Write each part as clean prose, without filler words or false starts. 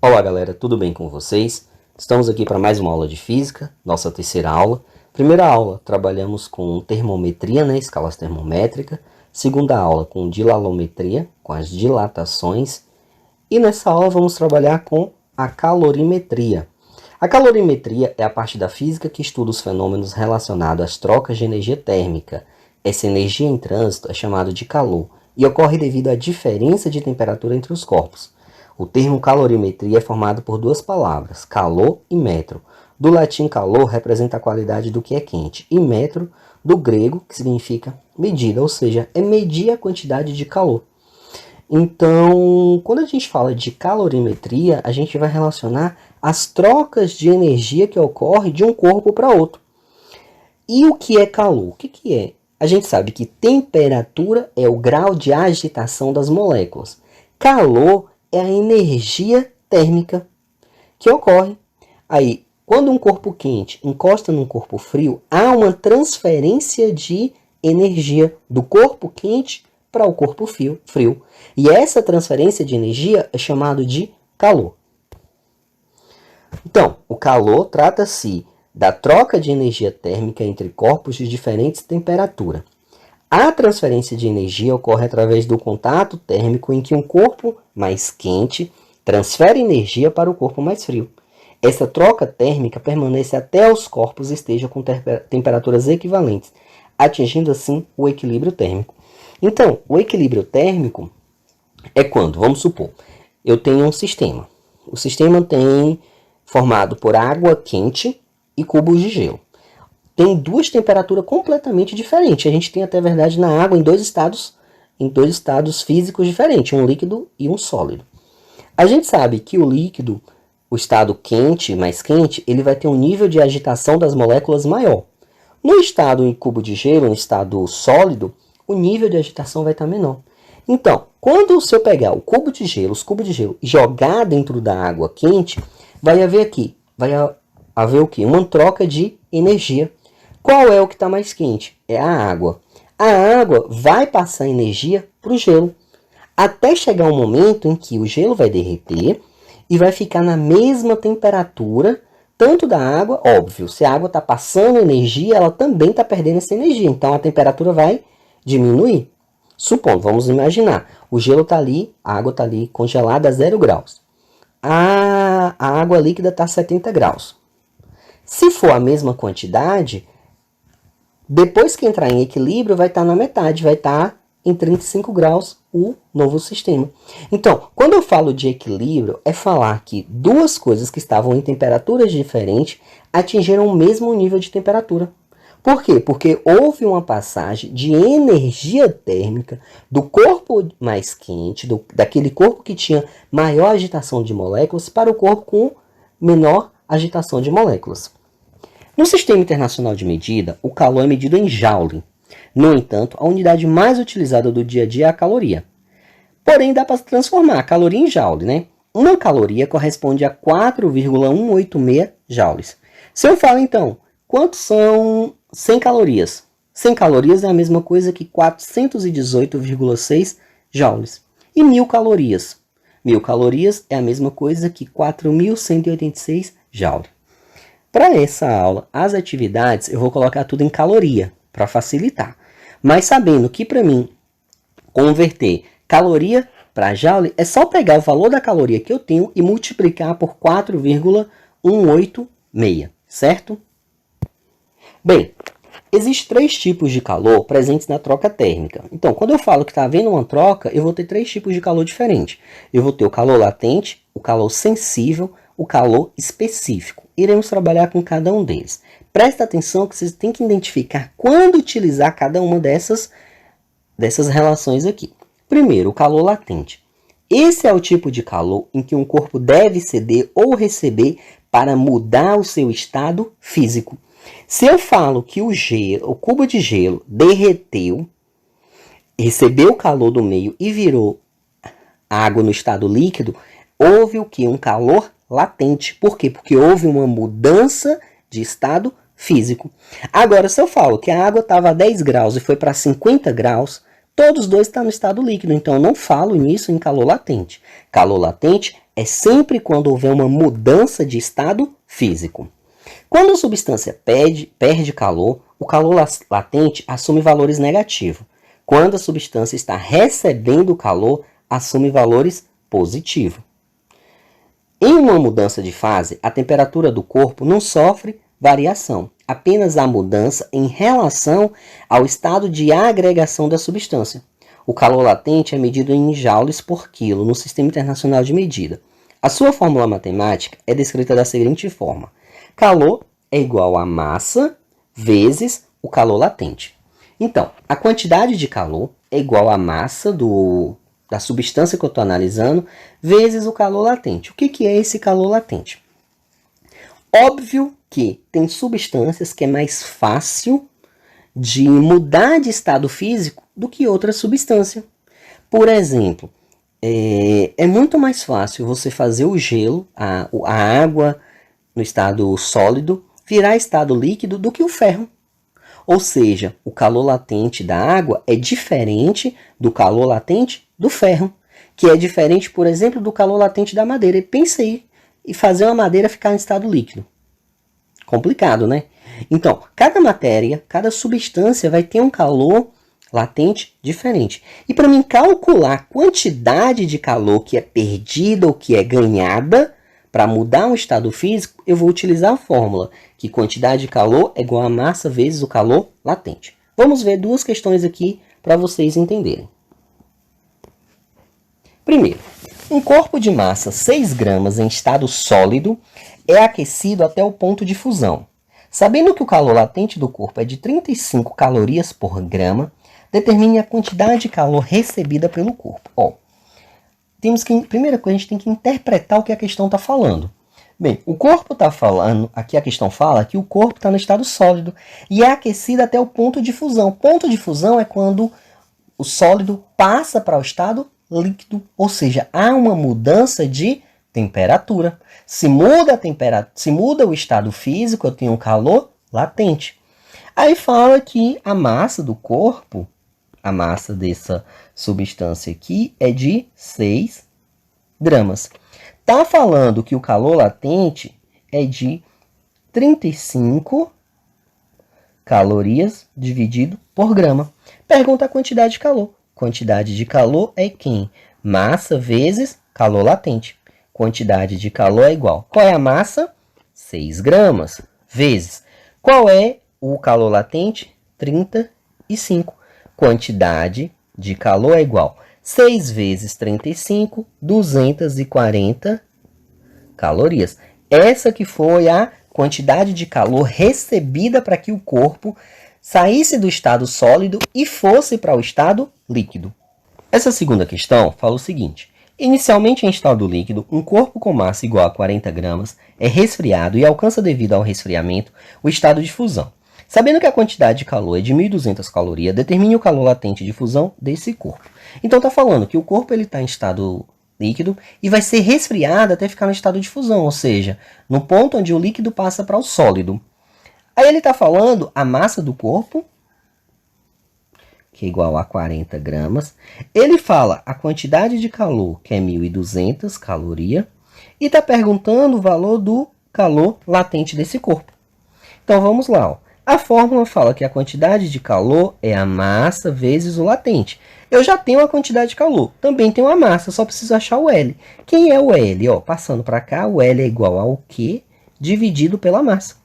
Olá galera, tudo bem com vocês? Estamos aqui para mais uma aula de física, nossa terceira aula. Primeira aula, trabalhamos com termometria, escalas termométricas. Segunda aula, com dilalometria, com as dilatações. E nessa aula vamos trabalhar com a calorimetria. A calorimetria é a parte da física que estuda os fenômenos relacionados às trocas de energia térmica. Essa energia em trânsito é chamada de calor e ocorre devido à diferença de temperatura entre os corpos. O termo calorimetria é formado por duas palavras, calor e metro. Do latim calor representa a qualidade do que é quente, e metro do grego, que significa medida, ou seja, é medir a quantidade de calor. Então, quando a gente fala de calorimetria, a gente vai relacionar as trocas de energia que ocorrem de um corpo para outro. E o que é calor? O que é? A gente sabe que temperatura é o grau de agitação das moléculas. Calor é a energia térmica que ocorre. Aí, quando um corpo quente encosta num corpo frio, há uma transferência de energia do corpo quente para o corpo frio. E essa transferência de energia é chamada de calor. Então, o calor trata-se da troca de energia térmica entre corpos de diferentes temperaturas. A transferência de energia ocorre através do contato térmico em que um corpo mais quente transfere energia para o corpo mais frio. Essa troca térmica permanece até os corpos estejam com temperaturas equivalentes, atingindo assim o equilíbrio térmico. Então, o equilíbrio térmico é quando, vamos supor, eu tenho um sistema. O sistema tem formado por água quente e cubos de gelo. Tem duas temperaturas completamente diferentes. A gente tem até verdade na água em dois estados físicos diferentes, um líquido e um sólido. A gente sabe que o líquido, o estado quente, mais quente, ele vai ter um nível de agitação das moléculas maior. No estado em cubo de gelo, no estado sólido, o nível de agitação vai estar menor. Então, quando se eu pegar os cubos de gelo e jogar dentro da água quente, vai haver o quê? Uma troca de energia. Qual é o que está mais quente? É a água. A água vai passar energia para o gelo, até chegar um momento em que o gelo vai derreter e vai ficar na mesma temperatura, tanto da água, óbvio, se a água está passando energia, ela também está perdendo essa energia, então a temperatura vai diminuir. Supondo, vamos imaginar, o gelo está ali, a água está ali congelada a 0 graus. A água líquida está a 70 graus. Se for a mesma quantidade, depois que entrar em equilíbrio, vai estar na metade, vai estar em 35 graus o novo sistema. Então, quando eu falo de equilíbrio, é falar que duas coisas que estavam em temperaturas diferentes atingiram o mesmo nível de temperatura. Por quê? Porque houve uma passagem de energia térmica do corpo mais quente, daquele corpo que tinha maior agitação de moléculas, para o corpo com menor agitação de moléculas. No Sistema Internacional de Medida, o calor é medido em joule. No entanto, a unidade mais utilizada do dia a dia é a caloria. Porém, dá para transformar a caloria em joule, Uma caloria corresponde a 4,186 joules. Se eu falo, então, quanto são 100 calorias? 100 calorias é a mesma coisa que 418,6 joules. E 1.000 calorias? 1.000 calorias é a mesma coisa que 4.186 joules. Para essa aula, as atividades, eu vou colocar tudo em caloria, para facilitar. Mas sabendo que, para mim, converter caloria para joule, é só pegar o valor da caloria que eu tenho e multiplicar por 4,186, certo? Bem, existem 3 tipos de calor presentes na troca térmica. Então, quando eu falo que está havendo uma troca, eu vou ter 3 tipos de calor diferentes. Eu vou ter o calor latente, o calor sensível, o calor específico. Iremos trabalhar com cada um deles. Presta atenção que vocês têm que identificar quando utilizar cada uma dessas relações aqui. Primeiro, o calor latente. Esse é o tipo de calor em que um corpo deve ceder ou receber para mudar o seu estado físico. Se eu falo que o cubo de gelo derreteu, recebeu o calor do meio e virou água no estado líquido, houve o que? Um calor latente. Por quê? Porque houve uma mudança de estado físico. Agora, se eu falo que a água estava a 10 graus e foi para 50 graus, todos dois estão no estado líquido. Então, eu não falo nisso em calor latente. Calor latente é sempre quando houver uma mudança de estado físico. Quando a substância perde calor, o calor latente assume valores negativos. Quando a substância está recebendo calor, assume valores positivos. Em uma mudança de fase, a temperatura do corpo não sofre variação, apenas há mudança em relação ao estado de agregação da substância. O calor latente é medido em joules por quilo no Sistema Internacional de Medida. A sua fórmula matemática é descrita da seguinte forma: calor é igual a massa vezes o calor latente. Então, a quantidade de calor é igual à massa da substância que eu estou analisando vezes o calor latente. O que é esse calor latente? Óbvio que tem substâncias que é mais fácil de mudar de estado físico do que outra substância. Por exemplo, é muito mais fácil você fazer o gelo, a água no estado sólido, virar estado líquido do que o ferro. Ou seja, o calor latente da água é diferente do calor latente do ferro, que é diferente, por exemplo, do calor latente da madeira. E pense aí, e fazer uma madeira ficar em estado líquido. Complicado, né? Então, cada matéria, cada substância vai ter um calor latente diferente. E para mim calcular a quantidade de calor que é perdida ou que é ganhada para mudar um estado físico, eu vou utilizar a fórmula que quantidade de calor é igual a massa vezes o calor latente. Vamos ver duas questões aqui para vocês entenderem. Primeiro, um corpo de massa 6 gramas em estado sólido é aquecido até o ponto de fusão. Sabendo que o calor latente do corpo é de 35 calorias por grama, determine a quantidade de calor recebida pelo corpo. Primeira coisa, a gente tem que interpretar o que a questão está falando. Bem, o corpo está falando, aqui a questão fala que o corpo está no estado sólido e é aquecido até o ponto de fusão. Ponto de fusão é quando o sólido passa para o estado líquido, ou seja, há uma mudança de temperatura. Se muda o estado físico, eu tenho um calor latente. Aí fala que a massa do corpo, a massa dessa substância aqui é de 6 gramas. Está falando que o calor latente é de 35 calorias dividido por grama. Pergunta a quantidade de calor. Quantidade de calor é quem? Massa vezes calor latente. Quantidade de calor é igual. Qual é a massa? 6 gramas. Vezes. Qual é o calor latente? 35. Quantidade de calor é igual. 6 vezes 35, 240 calorias. Essa que foi a quantidade de calor recebida para que o corpo saísse do estado sólido e fosse para o estado líquido. Essa segunda questão fala o seguinte: inicialmente em estado líquido, um corpo com massa igual a 40 gramas é resfriado e alcança, devido ao resfriamento, o estado de fusão. Sabendo que a quantidade de calor é de 1.200 calorias, determine o calor latente de fusão desse corpo. Então está falando que o corpo está em estado líquido e vai ser resfriado até ficar no estado de fusão, ou seja, no ponto onde o líquido passa para o sólido. Aí ele está falando a massa do corpo, que é igual a 40 gramas. Ele fala a quantidade de calor, que é 1.200 calorias, e está perguntando o valor do calor latente desse corpo. Então vamos lá. A fórmula fala que a quantidade de calor é a massa vezes o latente. Eu já tenho a quantidade de calor, também tenho a massa, só preciso achar o L. Quem é o L? Passando para cá, o L é igual ao Q dividido pela massa.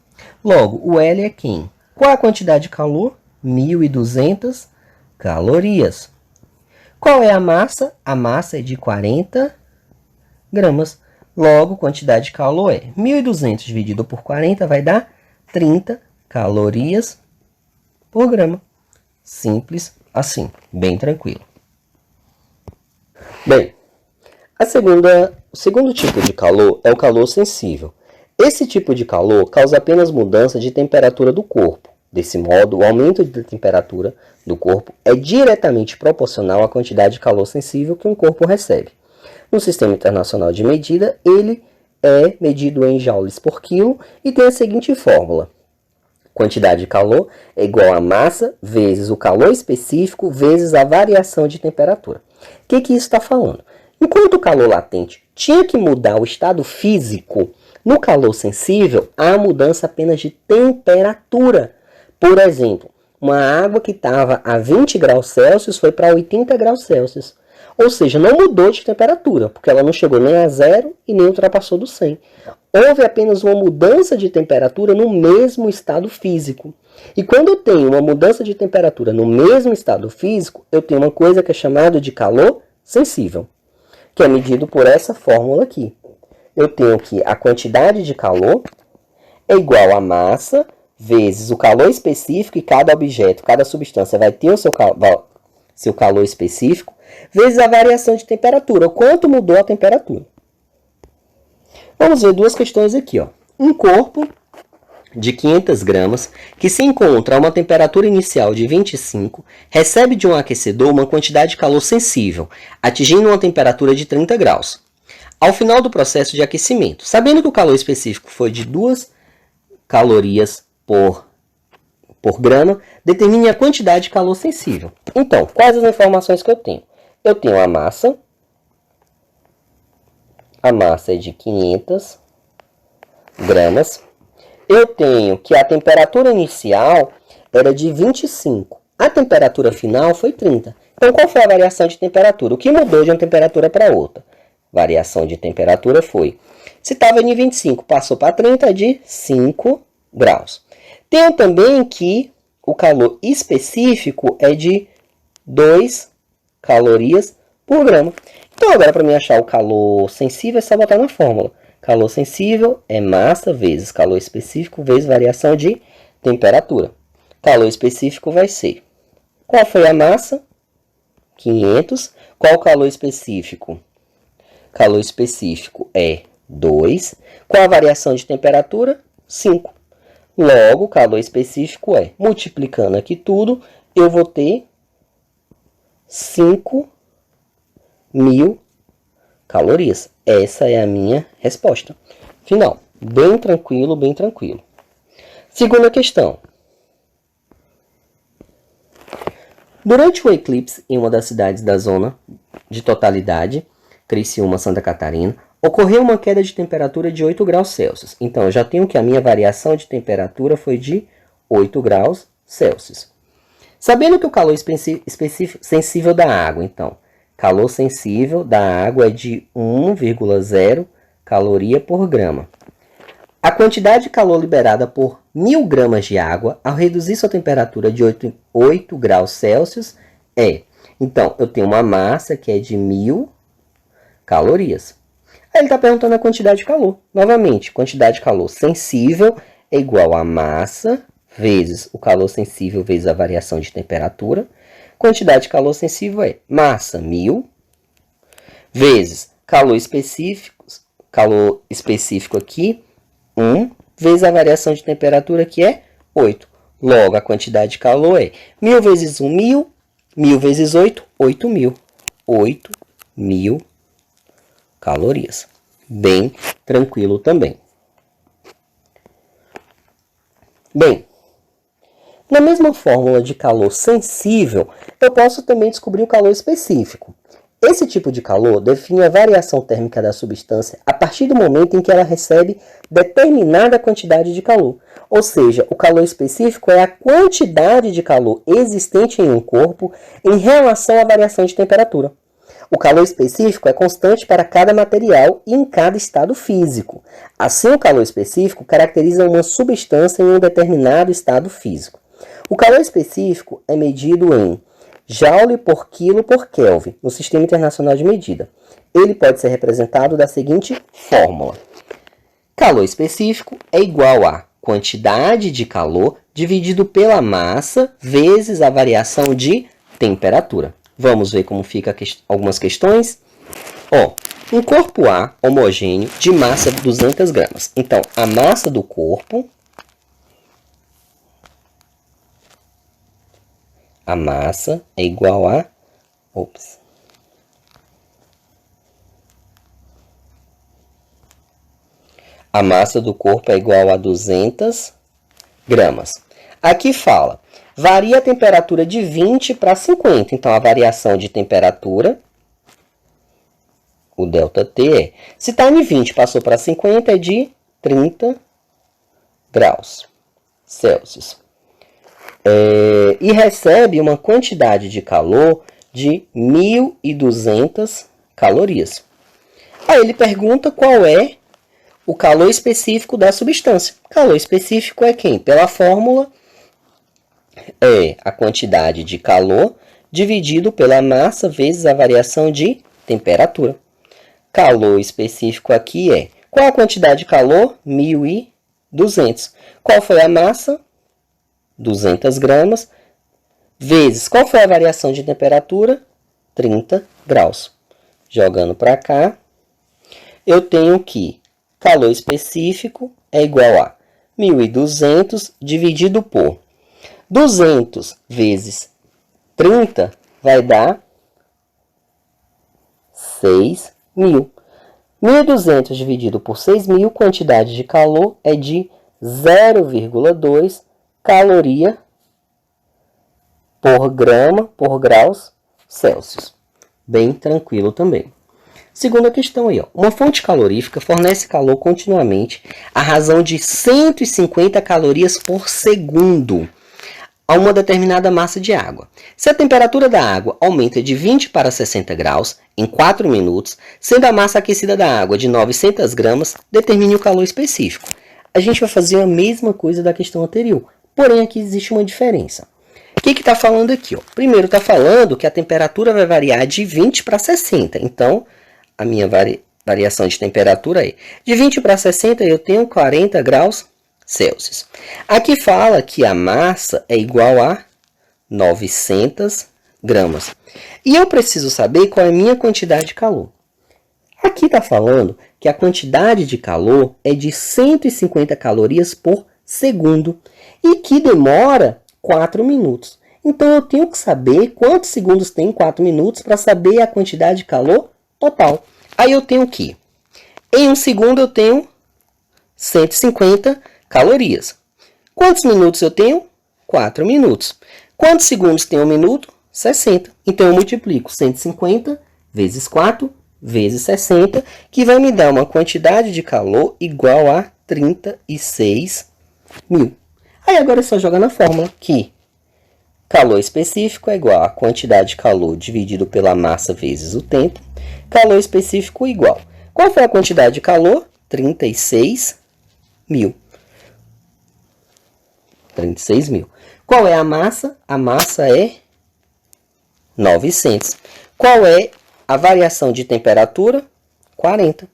Logo, o L é quem? Qual a quantidade de calor? 1.200 calorias. Qual é a massa? A massa é de 40 gramas. Logo, quantidade de calor é 1.200 dividido por 40 vai dar 30 calorias por grama. Simples assim, bem tranquilo. Bem, o segundo tipo de calor é o calor sensível. Esse tipo de calor causa apenas mudança de temperatura do corpo. Desse modo, o aumento de temperatura do corpo é diretamente proporcional à quantidade de calor sensível que um corpo recebe. No Sistema Internacional de Medida, ele é medido em joules por quilo e tem a seguinte fórmula: quantidade de calor é igual a massa vezes o calor específico vezes a variação de temperatura. O que isso está falando? Enquanto o calor latente tinha que mudar o estado físico, no calor sensível, há mudança apenas de temperatura. Por exemplo, uma água que estava a 20 graus Celsius foi para 80 graus Celsius. Ou seja, não mudou de temperatura, porque ela não chegou nem a zero e nem ultrapassou do 100. Houve apenas uma mudança de temperatura no mesmo estado físico. E quando eu tenho uma mudança de temperatura no mesmo estado físico, eu tenho uma coisa que é chamada de calor sensível, que é medido por essa fórmula aqui. Eu tenho que a quantidade de calor é igual a massa vezes o calor específico, e cada objeto, cada substância vai ter o seu calor específico, vezes a variação de temperatura, o quanto mudou a temperatura. Vamos ver duas questões aqui. Ó. Um corpo de 500 gramas, que se encontra a uma temperatura inicial de 25, recebe de um aquecedor uma quantidade de calor sensível, atingindo uma temperatura de 30 graus. Ao final do processo de aquecimento, sabendo que o calor específico foi de 2 calorias por grama, determine a quantidade de calor sensível. Então, quais as informações que eu tenho? Eu tenho a massa é de 500 gramas. Eu tenho que a temperatura inicial era de 25. A temperatura final foi 30. Então, qual foi a variação de temperatura? O que mudou de uma temperatura para outra? Variação de temperatura foi, se estava em 25, passou para 30, de 5 graus. Tenho também que o calor específico é de 2 calorias por grama. Então, agora, para mim achar o calor sensível, é só botar na fórmula. Calor sensível é massa vezes calor específico vezes variação de temperatura. Calor específico vai ser... Qual foi a massa? 500. Qual o calor específico? Calor específico é 2. Qual a variação de temperatura? 5. Logo, o calor específico é, multiplicando aqui tudo, eu vou ter 5.000 calorias. Essa é a minha resposta final. Bem tranquilo, bem tranquilo. Segunda questão. Durante o eclipse em uma das cidades da zona de totalidade, Criciúma, Santa Catarina, ocorreu uma queda de temperatura de 8 graus Celsius. Então, eu já tenho que a minha variação de temperatura foi de 8 graus Celsius. Sabendo que o calor sensível da água, então, calor sensível da água é de 1,0 caloria por grama. A quantidade de calor liberada por 1.000 gramas de água, ao reduzir sua temperatura de 8 graus Celsius, é... Então, eu tenho uma massa que é de 1.000 calorias. Aí ele está perguntando a quantidade de calor. Novamente, quantidade de calor sensível é igual a massa vezes o calor sensível vezes a variação de temperatura. Quantidade de calor sensível é massa 1.000 vezes calor específico aqui, 1, vezes a variação de temperatura que é 8. Logo, a quantidade de calor é 1.000 vezes 1.000, 1.000 vezes 8, 8.000. 8.000 calorias. Bem tranquilo também. Bem, na mesma fórmula de calor sensível, eu posso também descobrir o calor específico. Esse tipo de calor define a variação térmica da substância a partir do momento em que ela recebe determinada quantidade de calor. Ou seja, o calor específico é a quantidade de calor existente em um corpo em relação à variação de temperatura. O calor específico é constante para cada material e em cada estado físico. Assim, o calor específico caracteriza uma substância em um determinado estado físico. O calor específico é medido em Joule por quilo por Kelvin, no Sistema Internacional de Medida. Ele pode ser representado da seguinte fórmula. Calor específico é igual a quantidade de calor dividido pela massa vezes a variação de temperatura. Vamos ver como fica algumas questões. Um corpo A homogêneo de massa de 200 gramas. Então, a massa do corpo... A massa é igual a... A massa do corpo é igual a 200 gramas. Aqui fala, varia a temperatura de 20 para 50. Então, a variação de temperatura O ΔT é, se está em 20 passou para 50, é de 30 graus Celsius. E recebe uma quantidade de calor de 1.200 calorias. Aí ele pergunta qual é o calor específico da substância. Calor específico é quem? Pela fórmula, é a quantidade de calor dividido pela massa vezes a variação de temperatura. Calor específico aqui é, qual a quantidade de calor? 1.200. Qual foi a massa? 200 gramas. Vezes, qual foi a variação de temperatura? 30 graus. Jogando para cá, eu tenho que calor específico é igual a 1.200 dividido por 200 vezes 30 vai dar 6.000. 1.200 dividido por 6.000, quantidade de calor é de 0,2 caloria por grama por graus Celsius. Bem tranquilo também. Segunda questão aí, ó. Uma fonte calorífica fornece calor continuamente à razão de 150 calorias por segundo a uma determinada massa de água. Se a temperatura da água aumenta de 20 para 60 graus em 4 minutos, sendo a massa aquecida da água de 900 gramas, determine o calor específico. A gente vai fazer a mesma coisa da questão anterior, porém aqui existe uma diferença. O que está falando aqui? Ó? Primeiro está falando que a temperatura vai variar de 20 para 60. Então, a minha variação de temperatura é de 20 para 60, eu tenho 40 graus Celsius. Aqui fala que a massa é igual a 900 gramas. E eu preciso saber qual é a minha quantidade de calor. Aqui está falando que a quantidade de calor é de 150 calorias por segundo e que demora 4 minutos. Então, eu tenho que saber quantos segundos tem 4 minutos para saber a quantidade de calor total. Aí eu tenho que, em 1 segundo eu tenho 150 calorias. Quantos minutos eu tenho? 4 minutos. Quantos segundos tem 1 minuto? 60. Então, eu multiplico 150 vezes 4 vezes 60, que vai me dar uma quantidade de calor igual a 36.000. Aí agora é só jogar na fórmula que calor específico é igual a quantidade de calor dividido pela massa vezes o tempo. Calor específico igual. Qual foi a quantidade de calor? 36.000. 36.000. Qual é a massa? A massa é 900. Qual é a variação de temperatura? 40.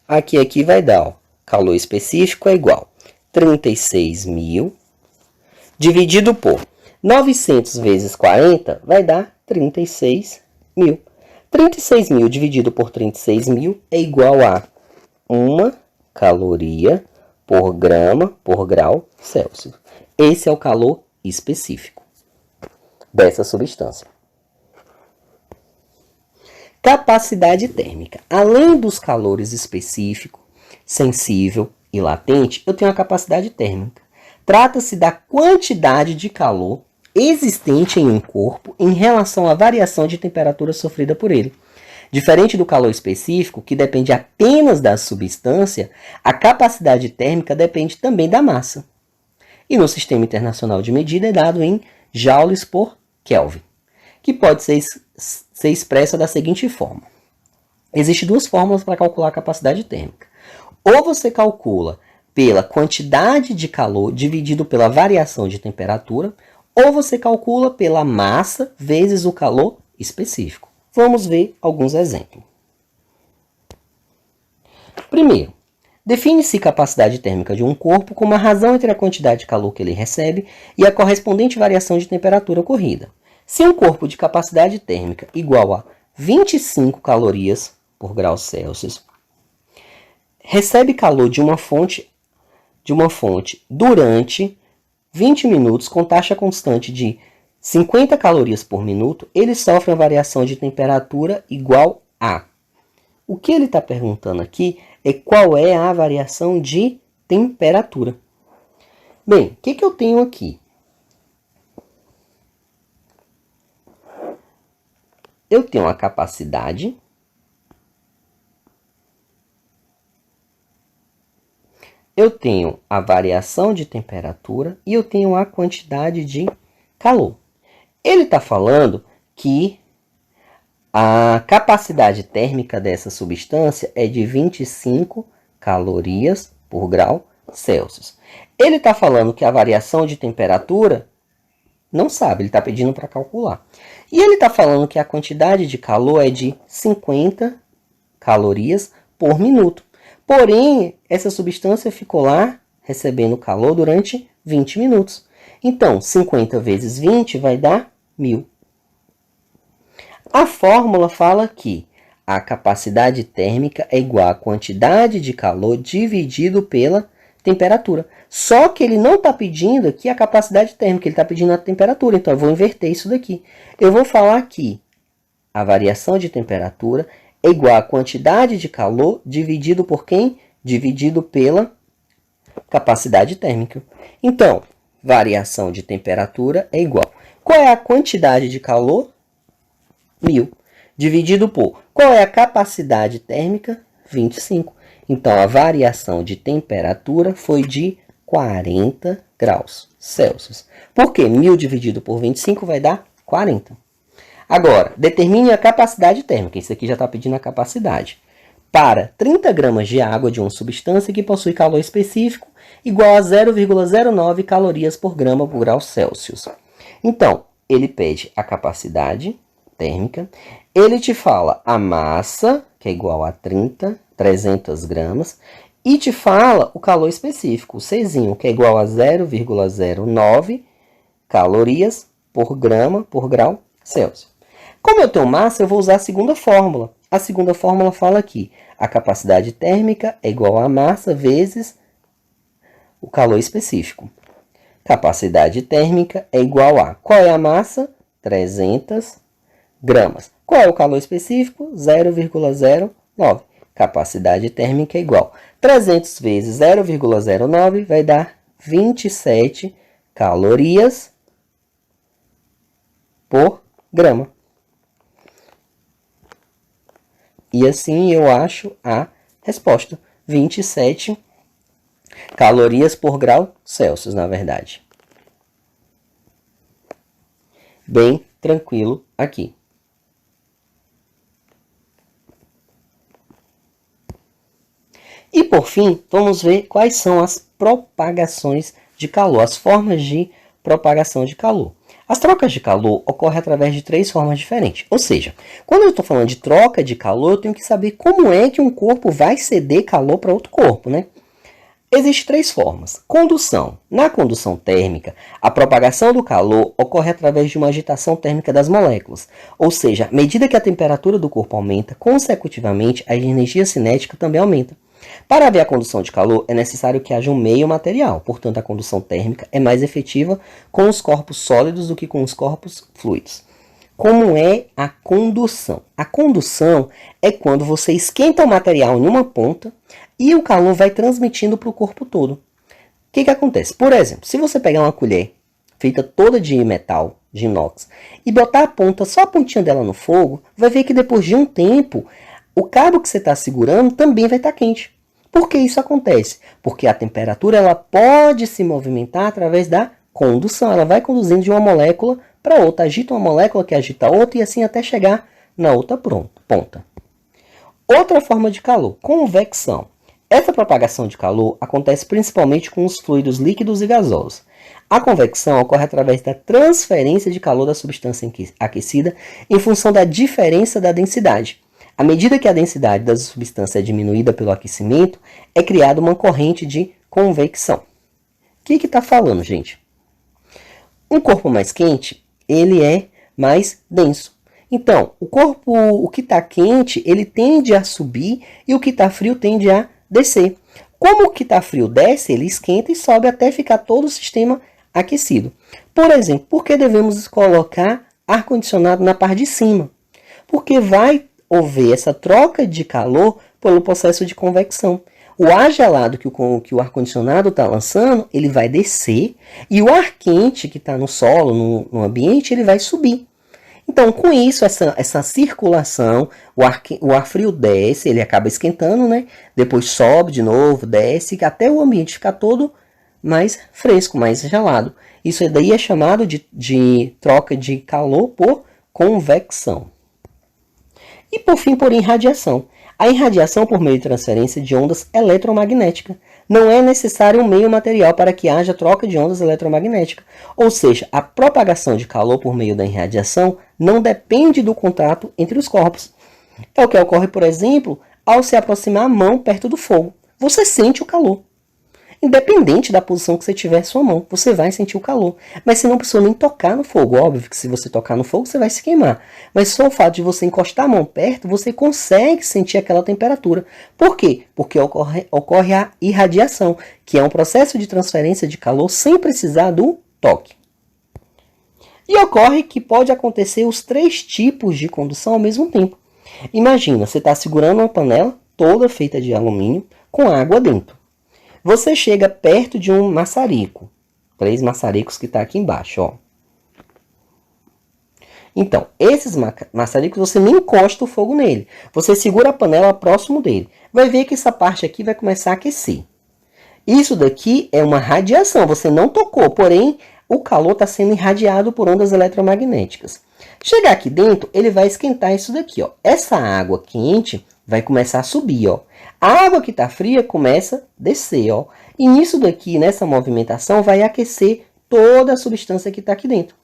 Aqui vai dar, ó, calor específico é igual a 36.000 dividido por 900 vezes 40 vai dar 36.000. 36.000 dividido por 36.000 é igual a 1 caloria por grama por grau Celsius. Esse é o calor específico dessa substância. Capacidade térmica. Além dos calores específico, sensível e latente, eu tenho a capacidade térmica. Trata-se da quantidade de calor existente em um corpo em relação à variação de temperatura sofrida por ele. Diferente do calor específico, que depende apenas da substância, a capacidade térmica depende também da massa. E no Sistema Internacional de Medida é dado em joules por Kelvin, que pode ser expressa da seguinte forma. Existem duas fórmulas para calcular a capacidade térmica. Ou você calcula pela quantidade de calor dividido pela variação de temperatura, ou você calcula pela massa vezes o calor específico. Vamos ver alguns exemplos. Primeiro, define-se capacidade térmica de um corpo como a razão entre a quantidade de calor que ele recebe e a correspondente variação de temperatura ocorrida. Se um corpo de capacidade térmica igual a 25 calorias por grau Celsius recebe calor de uma fonte durante 20 minutos com taxa constante de 50 calorias por minuto, ele sofre uma variação de temperatura igual a. O que ele está perguntando aqui é qual é a variação de temperatura. Bem, o que eu tenho aqui? Eu tenho a capacidade eu tenho a variação de temperatura e eu tenho a quantidade de calor. Ele está falando que a capacidade térmica dessa substância é de 25 calorias por grau Celsius. Ele está falando que a variação de temperatura, não sabe, ele está pedindo para calcular. E ele está falando que a quantidade de calor é de 50 calorias por minuto. Porém, essa substância ficou lá recebendo calor durante 20 minutos. Então, 50 vezes 20 vai dar 1000. A fórmula fala que a capacidade térmica é igual à quantidade de calor dividido pela temperatura. Só que ele não está pedindo aqui a capacidade térmica, ele está pedindo a temperatura. Então, eu vou inverter isso daqui. Eu vou falar que a variação de temperatura é igual à quantidade de calor dividido por quem? Dividido pela capacidade térmica. Então, variação de temperatura é igual. Qual é a quantidade de calor? 1000. Dividido por. Qual é a capacidade térmica? 25. Então, a variação de temperatura foi de 40 graus Celsius. Por quê? 1000 dividido por 25 vai dar 40. Agora, determine a capacidade térmica. Isso aqui já está pedindo a capacidade. Para 30 gramas de água de uma substância que possui calor específico igual a 0,09 calorias por grama por grau Celsius. Então, ele pede a capacidade térmica. Ele te fala a massa, que é igual a 300 gramas. E te fala o calor específico, o Czinho, que é igual a 0,09 calorias por grama por grau Celsius. Como eu tenho massa, eu vou usar a segunda fórmula. A segunda fórmula fala aqui, a capacidade térmica é igual a massa vezes o calor específico. Capacidade térmica é igual a, qual é a massa? 300 gramas. Qual é o calor específico? 0,09. Capacidade térmica é igual. 300 vezes 0,09 vai dar 27 calorias por grama. E assim eu acho a resposta. 27 calorias por grau Celsius, na verdade. Bem tranquilo aqui. E por fim, vamos ver quais são as propagações de calor, as formas de propagação de calor. As trocas de calor ocorrem através de 3 formas diferentes. Ou seja, quando eu estou falando de troca de calor, eu tenho que saber como é que um corpo vai ceder calor para outro corpo, né? Existem 3 formas. Condução. Na condução térmica, a propagação do calor ocorre através de uma agitação térmica das moléculas. Ou seja, à medida que a temperatura do corpo aumenta, consecutivamente a energia cinética também aumenta. Para haver a condução de calor, é necessário que haja um meio material. Portanto, a condução térmica é mais efetiva com os corpos sólidos do que com os corpos fluidos. Como é a condução? A condução é quando você esquenta o material em uma ponta e o calor vai transmitindo para o corpo todo. O que acontece? Por exemplo, se você pegar uma colher feita toda de metal, de inox, e botar a ponta, só a pontinha dela no fogo, vai ver que depois de um tempo, o cabo que você está segurando também vai estar quente. Por que isso acontece? Porque a temperatura ela pode se movimentar através da condução. Ela vai conduzindo de uma molécula para outra. Agita uma molécula que agita outra e assim até chegar na outra ponta. Outra forma de calor, convecção. Essa propagação de calor acontece principalmente com os fluidos líquidos e gasosos. A convecção ocorre através da transferência de calor da substância aquecida em função da diferença da densidade. À medida que a densidade da substância é diminuída pelo aquecimento, é criada uma corrente de convecção. O que está falando, gente? Um corpo mais quente, ele é mais denso. Então, o que está quente, ele tende a subir e o que está frio tende a descer. Como o que está frio desce, ele esquenta e sobe até ficar todo o sistema aquecido. Por exemplo, por que devemos colocar ar-condicionado na parte de cima? Porque vai haver essa troca de calor pelo processo de convecção. O ar gelado que o ar-condicionado está lançando, ele vai descer, e o ar quente que está no solo, no ambiente, ele vai subir. Então, com isso, essa circulação, o ar frio desce, ele acaba esquentando, né? Depois sobe de novo, desce, até o ambiente ficar todo mais fresco, mais gelado. Isso daí é chamado de troca de calor por convecção. E por fim, por irradiação. A irradiação por meio de transferência de ondas eletromagnéticas. Não é necessário um meio material para que haja troca de ondas eletromagnéticas. Ou seja, a propagação de calor por meio da irradiação não depende do contato entre os corpos. É o que ocorre, por exemplo, ao se aproximar a mão perto do fogo. Você sente o calor. Independente da posição que você tiver em sua mão, você vai sentir o calor. Mas você não precisa nem tocar no fogo. Óbvio que se você tocar no fogo, você vai se queimar. Mas só o fato de você encostar a mão perto, você consegue sentir aquela temperatura. Por quê? Porque ocorre a irradiação, que é um processo de transferência de calor sem precisar do toque. E ocorre que pode acontecer os 3 tipos de condução ao mesmo tempo. Imagina, você está segurando uma panela toda feita de alumínio com água dentro. Você chega perto de um maçarico. 3 maçaricos que está aqui embaixo, ó. Então, esses maçaricos você nem encosta o fogo nele. Você segura a panela próximo dele. Vai ver que essa parte aqui vai começar a aquecer. Isso daqui é uma radiação. Você não tocou, porém o calor está sendo irradiado por ondas eletromagnéticas. Chegar aqui dentro, ele vai esquentar isso daqui, ó. Essa água quente vai começar a subir, ó. A água que está fria começa a descer, ó. E nisso daqui, nessa movimentação, vai aquecer toda a substância que está aqui dentro.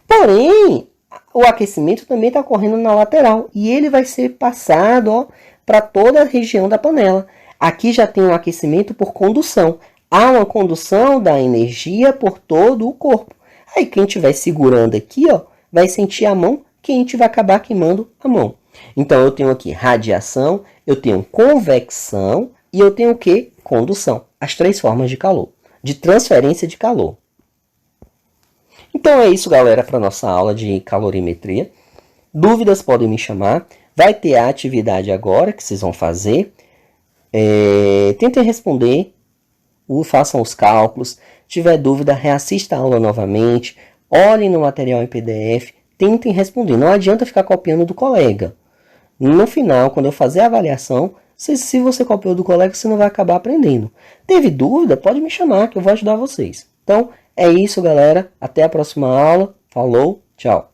Porém, o aquecimento também está ocorrendo na lateral. E ele vai ser passado para toda a região da panela. Aqui já tem um aquecimento por condução. Há uma condução da energia por todo o corpo. Aí quem estiver segurando aqui, ó, vai sentir a mão quente, vai acabar queimando a mão. Então, eu tenho aqui radiação, eu tenho convecção e eu tenho o quê? Condução. As 3 formas de calor, de transferência de calor. Então, é isso, galera, para a nossa aula de calorimetria. Dúvidas podem me chamar. Vai ter a atividade agora que vocês vão fazer. Tentem responder, façam os cálculos. Se tiver dúvida, reassista a aula novamente. Olhem no material em PDF. Tentem responder. Não adianta ficar copiando do colega. No final, quando eu fazer a avaliação, se você copiou do colega, você não vai acabar aprendendo. Teve dúvida? Pode me chamar que eu vou ajudar vocês. Então, é isso, galera. Até a próxima aula. Falou, tchau.